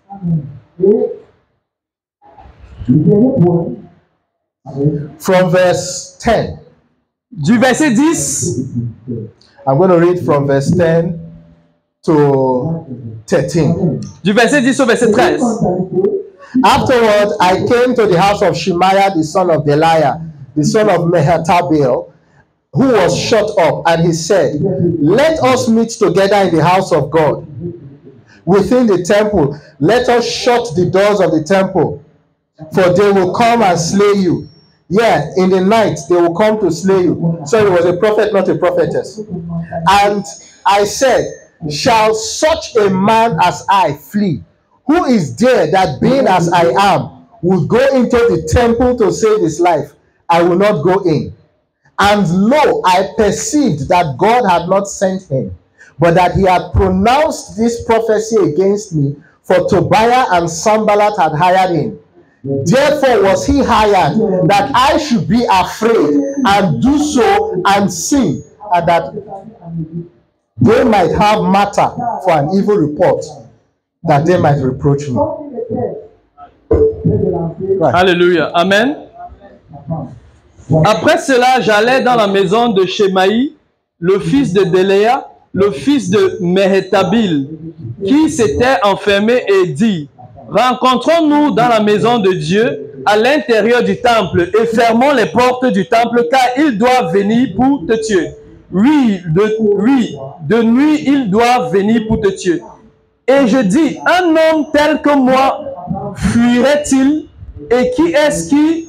From verse 10. Du verset 10, I'm going to read from verse 10 to 13. du verset 10 au verset 13. Afterward, I came to the house of Shemaiah, the son of Deliah, the son of Mehetabel, who was shut up, and he said, let us meet together in the house of God, within the temple. Let us shut the doors of the temple, for they will come and slay you. Yeah, in the night they will come to slay you. So it was a prophet, not a prophetess. And I said, shall such a man as I flee? Who is there that, being as I am, would go into the temple to save his life? I will not go in. And lo, I perceived that God had not sent him, but that he had pronounced this prophecy against me, for Tobiah and Sanballat had hired him. Therefore was he hired, that I should be afraid and do so and sin, and that they might have matter for an evil report, that they might reproach me. Right. Alléluia. Amen. Après cela, j'allais dans la maison de Shemaï, le fils de Déléa, le fils de Mehétabel, qui s'était enfermé et dit, rencontrons-nous dans la maison de Dieu, à l'intérieur du temple, et fermons les portes du temple, car il doit venir pour te tuer. Oui, de nuit, il doit venir pour te tuer. Et je dis, un homme tel que moi, fuirait-il? Et qui est-ce qui,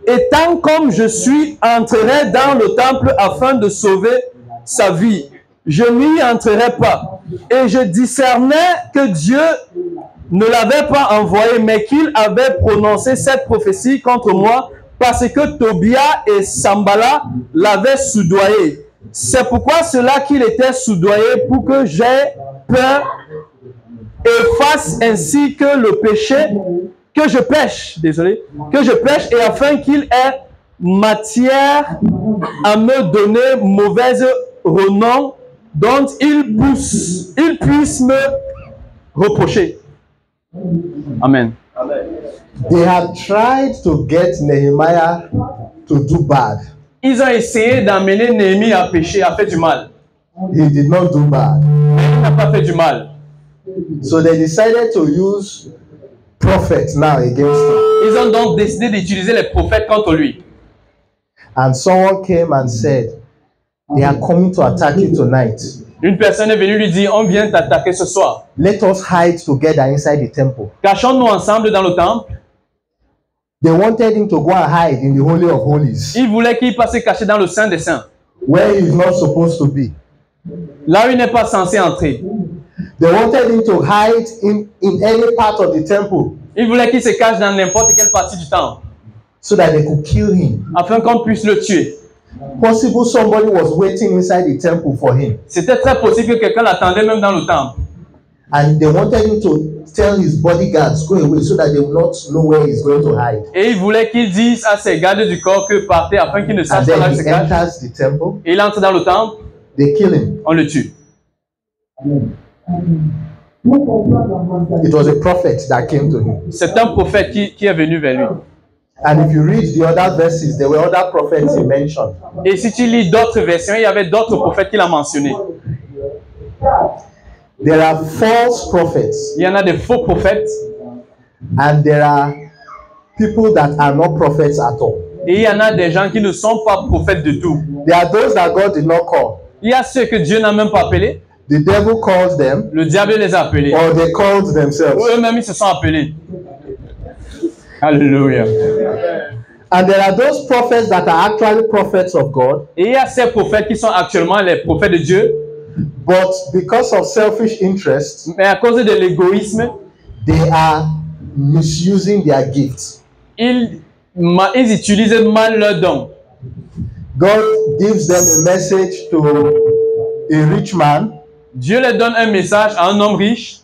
étant comme je suis, entrerait dans le temple afin de sauver sa vie? je n'y entrerai pas. Et je discernais que Dieu ne l'avait pas envoyé, mais qu'il avait prononcé cette prophétie contre moi parce que Tobia et Sambala l'avaient soudoyé. C'est pourquoi cela qu'il était soudoyé pour que j'aie peur et fasse ainsi que le péché, que je pêche, et afin qu'il ait matière à me donner mauvaise renom dont il puisse me reprocher. Amen. They had tried to get Nehemiah to do bad. Ils ont essayé d'amener Néhémie à pécher, à faire du mal. He did not do bad. Il n'a pas fait du mal. So they decided to use prophets now against him. Ils ont donc décidé d'utiliser les prophètes contre lui. And someone came and said, they are coming to attack you tonight. Une personne est venue lui dire, on vient t'attaquer ce soir. Let us hide together inside the temple. Cachons-nous ensemble dans le temple. They wanted him to go and hide in the Holy of Holies, Ils voulaient qu'il passe caché dans le Saint des Saints, where he is not supposed to be. là où il n'est pas censé entrer. They wanted him to hide in any part of the temple Ils voulaient qu'il se cache dans n'importe quelle partie du temple, so that they could kill him. afin qu'on puisse le tuer. Possible somebody was waiting inside the temple for him. C'était très possible que quelqu'un l'attendait même dans le temple. And they wanted him to tell his bodyguards, go away, so that they will not know where he's going to hide. Et il voulait qu'il dise à ses gardes du corps que partez, afin qu'ils ne And sachent pas là où il then se he cache. enters the temple, Et il entre dans le temple, they kill him. on le tue. It was a prophet that came to him. C'est un prophète qui est venu vers lui. And if you read the other verses, there were other prophets he mentioned. Et si tu lis d'autres versions, il y avait d'autres prophètes qu'il a mentionnés. There are false prophets, Il y en a des faux prophètes and there are people that are not prophets at all. et il y en a des gens qui ne sont pas prophètes du tout. There are those that God did not call. Il y a ceux que Dieu n'a même pas appelés. The devil calls them, Le diable les a appelés. or they called themselves. Ou eux-mêmes, ils se sont appelés. Alléluia. And there are those prophets that are actually prophets of God, Et il y a ces prophètes qui sont actuellement les prophètes de Dieu, but because of selfish interest, mais à cause de l'égoïsme, they are misusing their gifts. ils utilisent mal leurs dons. God gives them a message to a rich man, Dieu leur donne un message à un homme riche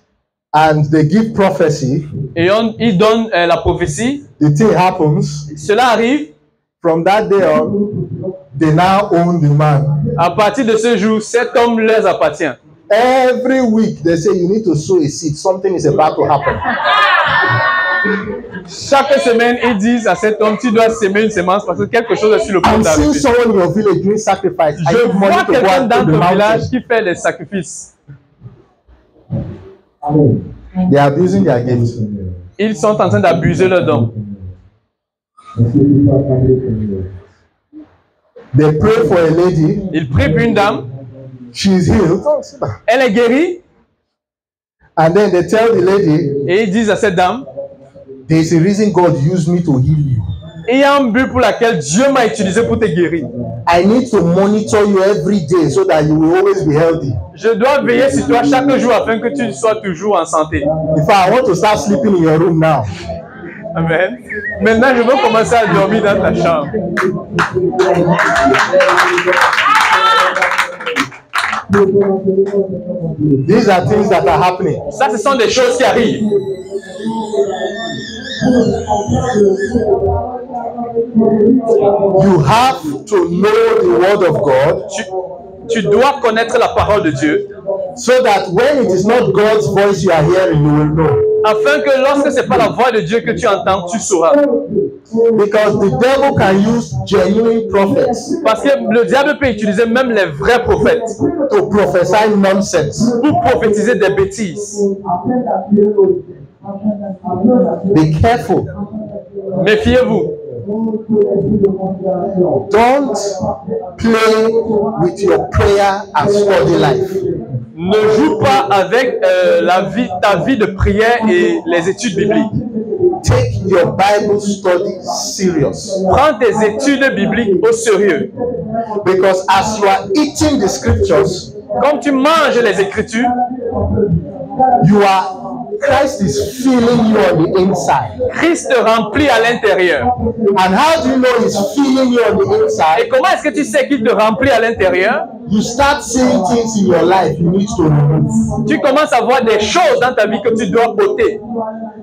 and they give prophecy. et il donne la prophétie. The thing happens. Cela arrive. From that day on, they now own the man. À partir de ce jour, cet homme leur appartient. Every week, they say you need to sow a seed. Something is about to happen. Chaque semaine, ils disent à cet homme, tu dois semer une semence parce que quelque chose est sur le point I'm seeing d'arriver. someone in your village doing sacrifice. I Je give money vois to go quelqu'un and dans to the ton village mountain. qui fait des sacrifices. They are abusing their gifts. Ils sont en train d'abuser leurs dons. They pray for a lady. Ils prient pour une dame, She's healed. elle est guérie, And then they tell the lady, et ils disent à cette dame, there's a reason God used me to heal you. il y a un but pour lequel Dieu m'a utilisé pour te guérir. I need to monitor you every day so that you will always be healthy. Je dois veiller sur toi chaque jour afin que tu sois toujours en santé. In fact, I want to start sleeping in your room now. Amen. Maintenant, je veux commencer à dormir dans ta chambre. These are things that are happening. Ça, ce sont des choses qui arrivent. You have to know the word of God Tu dois connaître la parole de Dieu so that when it is not God's voice you are hearing, you will know. afin que lorsque ce n'est pas la voix de Dieu que tu entends, tu sauras. Because the devil can use genuine prophets Parce que le diable peut utiliser même les vrais prophètes to prophesy nonsense. pour prophétiser des bêtises. Be careful. Méfiez-vous. Don't play with your prayer and study life. Ne joue pas avec ta vie de prière et les études bibliques. Take your Bible study serious. Prends tes études bibliques au sérieux. Because as you are eating the scriptures, Comme tu manges les Écritures, Christ is filling you on the inside. Christ te remplit à l'intérieur. And how do you know he's filling you on the Et inside? comment est-ce que tu sais qu'il te remplit à l'intérieur? You start seeing things in your life you need to remove, Tu commences à voir des choses dans ta vie que tu dois ôter,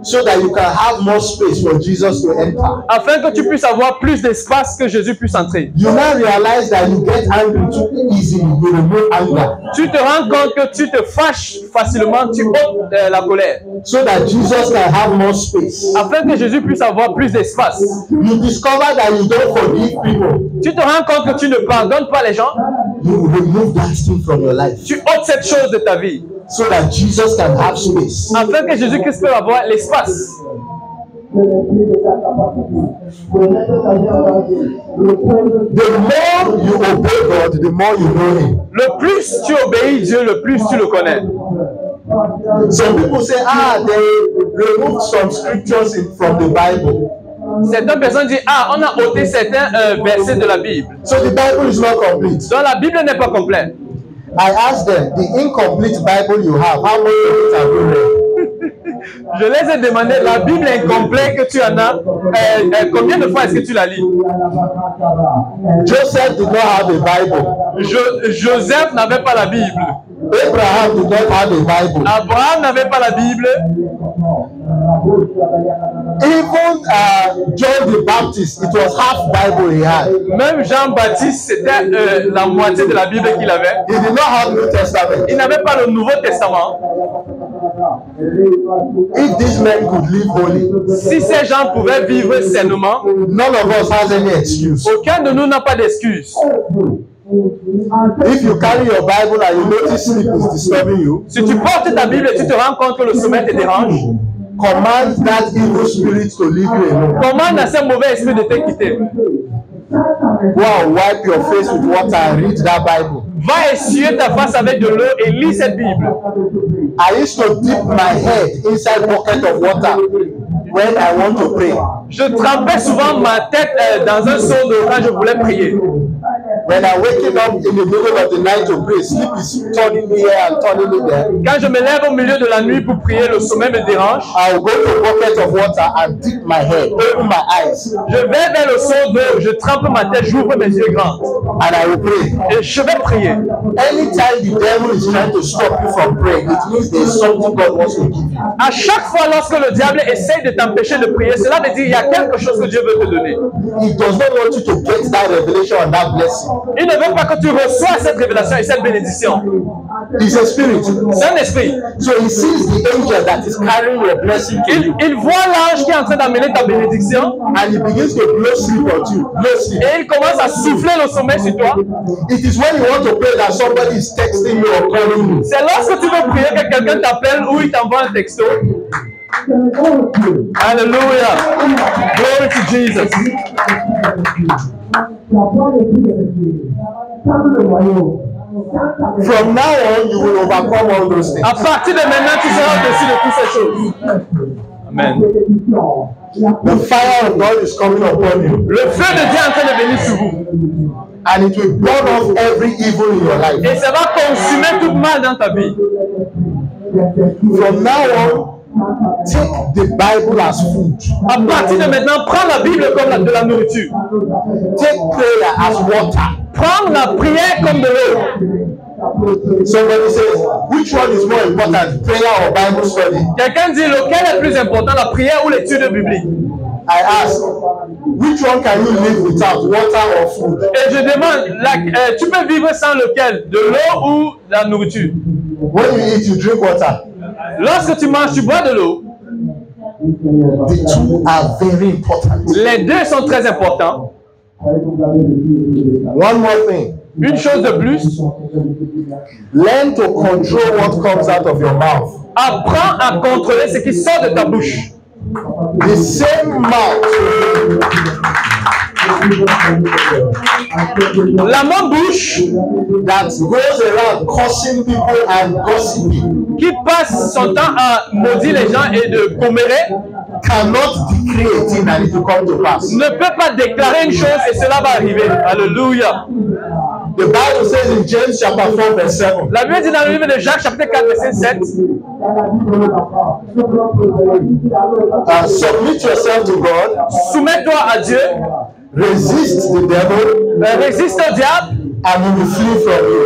so that you can have more space for Jesus to enter. afin que tu puisses avoir plus d'espace, que Jésus puisse entrer. You now realize that you get angry too easily. You remove anger, Tu te rends compte que tu te fâches facilement, tu ôtes la colère, so that Jesus can have more space. afin que Jésus puisse avoir plus d'espace. You discover that you don't forgive people. Tu te rends compte que tu ne pardonnes pas les gens, You remove that thing from your life, tu ôtes cette chose de ta vie, so that Jesus can have space. afin que Jésus-Christ puisse avoir l'espace. The more you obey God, the more you know Him. Le plus tu obéis Dieu, le plus tu le connais. Some people say, they removed some scriptures from the Bible, Certaines personnes disent, on a ôté certains versets de la Bible. so the Bible is not complete. Donc la Bible n'est pas complète. I asked them, the incomplete Bible you have, how much of it have you read? Je les ai demandé, la Bible incomplète que tu en as, combien de fois est-ce que tu la lis? Joseph did not have a Bible. Joseph n'avait pas la Bible. Abraham did not have a Bible. Abraham n'avait pas la Bible. Even John the Baptist, it was half Bible he had. Même Jean-Baptiste, c'était la moitié de la Bible qu'il avait. He did not have New Testament. Il n'avait pas le Nouveau Testament. If these men could live holy, Si ces gens pouvaient vivre sainement, none of us has any excuse. aucun de nous n'a pas d'excuse. If you carry your Bible and you notice sleep is disturbing you, Si tu portes ta Bible et tu te rends compte que le sommeil te dérange, command that evil spirit to leave you alone. commande à ce mauvais esprit de te quitter. Go and wipe your face with water and read that Bible. Va essuyer ta face avec de l'eau et lis cette Bible. I used to dip my head inside bucket of water when I want to pray. Je trempais souvent ma tête dans un seau d'eau quand je voulais prier. When I'm waking up in the middle of the night to pray, sleep is turning me here and turning me there. Quand je me lève au milieu de la nuit pour prier, le sommeil me dérange. I'll go to a bucket of water and dip my head, open my eyes, Je vais vers le seau d'eau, je trempe ma tête, j'ouvre mes yeux grands and I will pray. et je vais prier. Anytime the devil is trying to stop you from praying, it means there's something God wants to give you. À chaque fois lorsque le diable essaye de t'empêcher de prier, cela veut dire qu'il y a quelque chose que Dieu veut te donner. He does not want you to get that revelation and that blessing. Il ne veut pas que tu reçois cette révélation et cette bénédiction. He's a spirit. C'est un esprit. So he sees the angel that is carrying your blessing to you, Il voit l'ange qui est en train d'amener ta bénédiction and he begins to blow sleep on you. Blow sleep. et il commence à souffler le sommeil sur toi. It is when you want to pray that somebody is texting you or calling you. C'est lorsque tu veux prier que quelqu'un t'appelle ou il t'envoie un texto. Alléluia. Glory to Jesus. From now on, you will overcome all those things. À partir de maintenant, tu seras au-dessus de toutes ces choses. Amen. The fire of God is coming upon you, Le feu de Dieu est en train de venir sur vous. and it will burn off every evil in your life. Et ça va consumer tout mal dans ta vie. From now on, take the Bible as food. À partir de maintenant, prends la Bible comme de la nourriture. Take prayer as water. Prends la prière comme de l'eau. Somebody says, which one is more important, prayer or Bible study? Quelqu'un dit lequel est plus important, la prière ou l'étude biblique? I ask, which one can you live without, water or food? Et je demande, tu peux vivre sans lequel? De l'eau ou de la nourriture? When you eat, you drink water. Lorsque tu manges, tu bois de l'eau. The two are very important. Les deux sont très importants. One more thing. Une chose de plus, Learn to control what comes out of your mouth. apprends à contrôler ce qui sort de ta bouche. The same mouth La même bouche that goes around cursing people and gossiping qui passe son temps à maudire les gens et de commérer cannot decree a thing and it will come to pass. ne peut pas déclarer une chose et cela va arriver. Alléluia. The Bible says in James chapter 4 verse 7. La Bible dit dans le livre de Jacques, chapitre 4, verset 7. Submit yourself to God. Soumets-toi à Dieu. Resist the devil. Résiste au diable. And he will flee from you.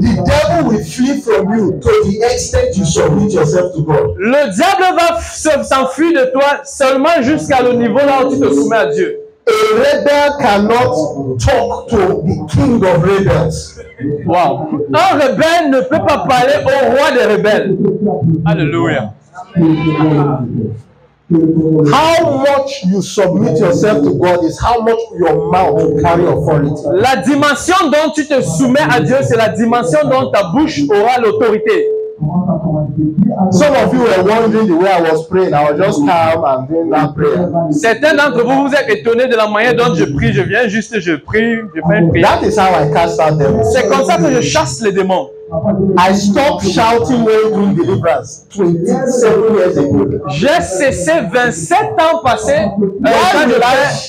The devil will flee from you to the extent you submit yourself to God. Le diable va s'enfuir de toi seulement jusqu'à le niveau là où tu te soumets à Dieu. A rebel cannot talk to the king of rebels. Wow. Un rebelle ne peut pas parler au roi des rebelles. Alléluia. How much you submit yourself to God is how much your mouth will carry authority. La dimension dont tu te soumets à Dieu, c'est la dimension dont ta bouche aura l'autorité. Some of you were wondering the way I was praying. I was just calm and doing that prayer. Certains d'entre vous, vous êtes étonnés de la manière dont je prie. Je viens juste, je prie, je fais une prière. That is how I cast out devils. C'est comme ça que je chasse les démons. I stopped shouting when doing deliverance 27 years ago. J'ai cessé 27 ans passés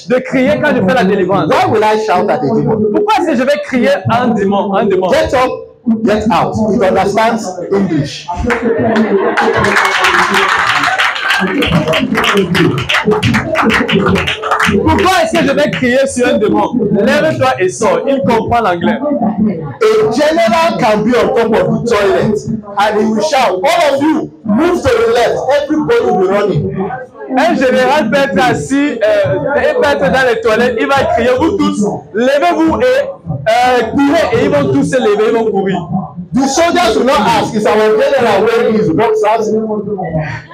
de crier quand je fais la délivrance. Why will I shout at a demon? Pourquoi est-ce que je vais crier à un démon? Get up, get out. It understands English. Pourquoi est-ce que je vais crier sur un démon? Lève-toi et sors. Il comprend l'anglais. A general can be on top of the toilet and he will shout, all of you, move to the left. Everybody will be running. Un général peut être assis, il peut être dans les toilettes, il va crier, vous tous, levez-vous et courez, et ils vont tous se lever, ils vont courir. The soldiers will not ask, is our general wearing his boxers?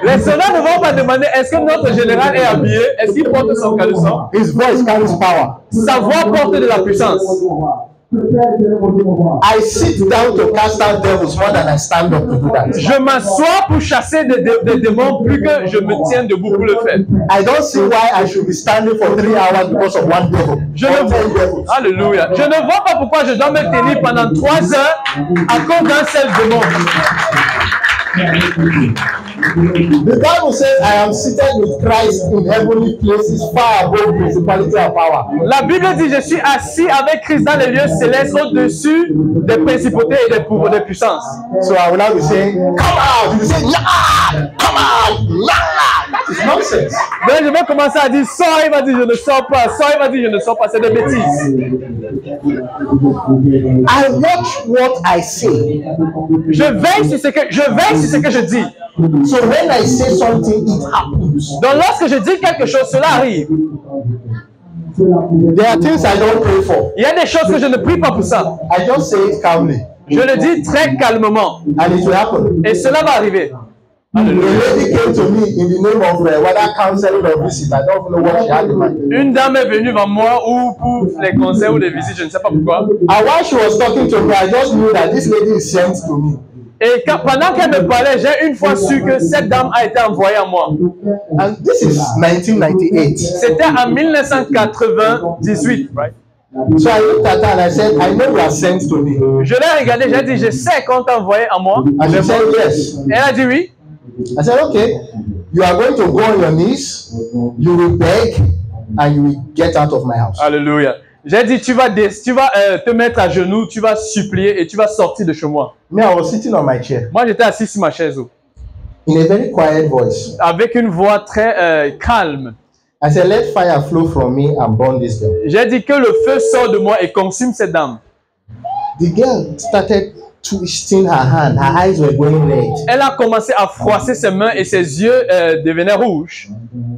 Les soldats ne vont pas demander, est-ce que notre général est habillé, est-ce qu'il porte son caleçon? His voice carries power. Sa voix porte de la puissance. I sit down to cast out devils more than I stand up to do that. Je m'assois pour chasser des démons plus que je me tiens debout pour le faire. I don't see why I should be standing for 3 hours because of one devil. Alléluia. Je ne vois pas pourquoi je dois me tenir pendant 3 heures à cause d'un seul démon. The Bible says, I am seated with Christ in heavenly places far above principality and power. La Bible dit, je suis assis avec Christ dans les lieux célestes au-dessus des principautés et des pouvoirs de puissance. So I will now be saying, come out. You say, yeah, come out, yeah. That is nonsense. Donc je vais commencer à dire, sors, il va dire, je ne sors pas. Sors, il va dire, je ne sors pas. C'est des bêtises. I watch what I say. Je veille sur ce que je dis. So when I say something, it happens. Donc lorsque je dis quelque chose, cela arrive. There are things I don't pray for. Il y a des choses que je ne prie pas pour ça. I just say it calmly. Je le dis très calmement. And it will happen. Et cela va arriver. A lady came to me in the name of whether counseling or visit. I don't know what she had in mind. Une dame est venue vers moi ou pour les conseils ou les visites, je ne sais pas pourquoi. And while she was talking to me, I just knew that this lady is sent to me. Et pendant qu'elle me parlait, j'ai une fois su que cette dame a été envoyée à moi. And this is 1998. C'était en 1998, right? So I looked at her and I said, I know you are sent to me. Je l'ai regardé, j'ai dit, je sais qu'on t'a envoyé à moi. And she said, yes. Elle a dit oui. I said, okay. You are going to go on your knees, you will beg, and you will get out of my house. Alléluia. J'ai dit, tu vas te mettre à genoux, tu vas supplier et tu vas sortir de chez moi. Me, I was sitting on my chair. Moi, j'étais assis sur ma chaise. In a very quiet voice. Avec une voix très calme. I said, let fire flow from me and burn this girl. J'ai dit que le feu sort de moi et consume cette dame. The girl started twisting her hand. Her eyes were going red. Elle a commencé à froisser ses mains et ses yeux devenaient rouges.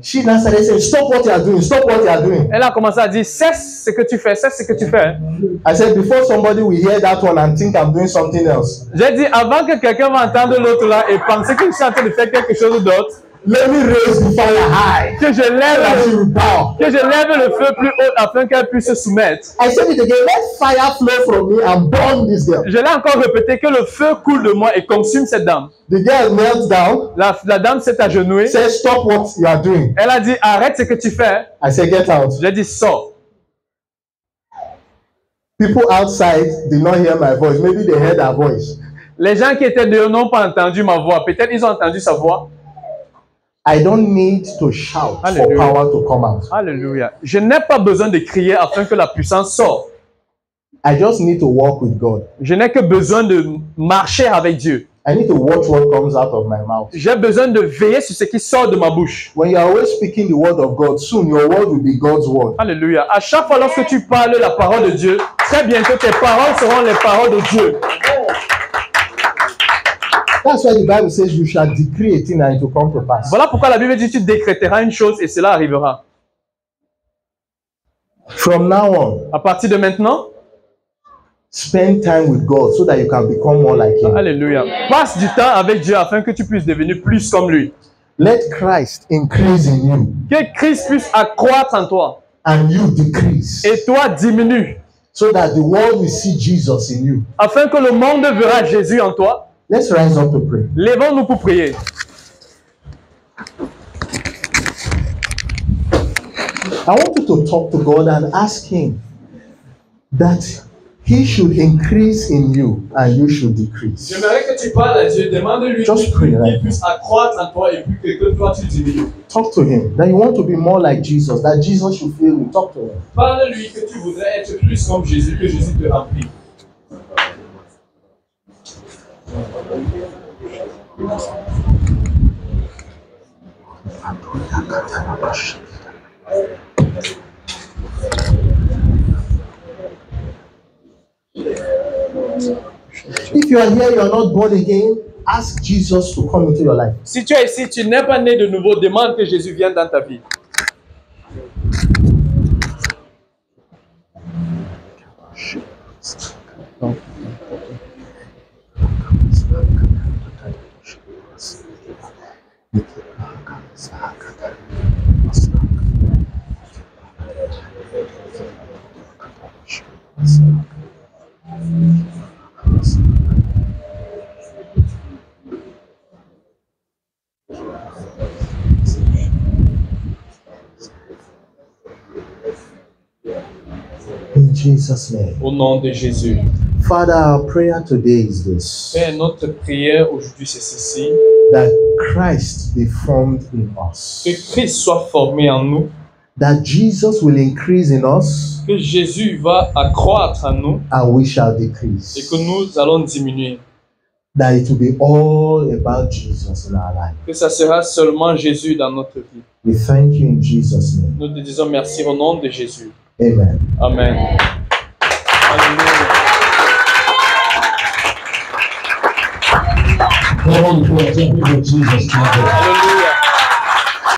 She now started saying, stop what you are doing, stop what you are doing. Elle a commencé à dire, cesse ce que tu fais, cesse ce que tu fais. I said, before somebody will hear that one and think I'm doing something else. J'ai dit, avant que quelqu'un va entendre l'autre là et penser que je suis en train de faire quelque chose d'autre, let me raise the fire high. Que je lève le feu plus haut afin qu'elle puisse se soumettre. I said it again, let fire flow from me and burn this girl. Je l'ai encore répété, que le feu coule de moi et consume cette dame. The girl knelt down. La dame s'est agenouillée. Said, stop what you are doing. Elle a dit, arrête ce que tu fais. I said, get out. J'ai dit, sors. People outside did not hear my voice. Maybe they heard her voice. Les gens qui étaient dehors n'ont pas entendu ma voix. Peut-être ils ont entendu sa voix. I don't need to shout for Hallelujah. power to come out. Alléluia. Je n'ai pas besoin de crier afin que la puissance sorte. I just need to walk with God. Je n'ai que besoin de marcher avec Dieu. I need to watch what comes out of my mouth. J'ai besoin de veiller sur ce qui sort de ma bouche. When you are always speaking the word of God, soon your word will be God's word. Alléluia. À chaque fois lorsque tu parles la parole de Dieu, très bientôt tes paroles seront les paroles de Dieu. That's why the Bible says you shall decree a thing and it will come to pass. Voilà pourquoi la Bible dit tu décréteras une chose et cela arrivera. From now on, À partir de maintenant, spend time with God so that you can become more like Him. alléluia. Passe du temps avec Dieu afin que tu puisses devenir plus comme lui. Let Christ increase in you Que Christ puisse accroître en toi and you decrease, et toi diminue. so that the world will see Jesus in you. Afin que le monde verra Jésus en toi. Let's rise up to pray. Lèvons-nous pour prier. I want you to talk to God and ask Him that He should increase in you and you should decrease. J'aimerais que tu parles à Dieu, demande-lui Just pray, right? qu'il puisse accroître en toi et puis que toi tu diminues. Talk to Him that you want to be more like Jesus, that Jesus should fill you. Talk to Him. Parle-lui que tu voudrais être plus comme Jésus, que Jésus te remplit. If you are here, you are not born again, ask Jesus to come into your life. Si tu es ici, tu n'es pas né de nouveau, demande que Jésus vienne dans ta vie. In Jesus' name. Au nom de Jésus. Father, our prayer today is this: Père, notre prière aujourd'hui c'est ceci. that Christ be formed in us, Que Christ soit formé en nous. that Jesus will increase in us, Que Jésus va accroître en nous and we shall et decrease. que nous allons diminuer. That it will be all about Jesus in our life. Que ça sera seulement Jésus dans notre vie. We thank you in Jesus' name. Nous te disons merci au nom de Jésus. Amen. Amen. Alléluia. Come on, for Jesus. Alléluia.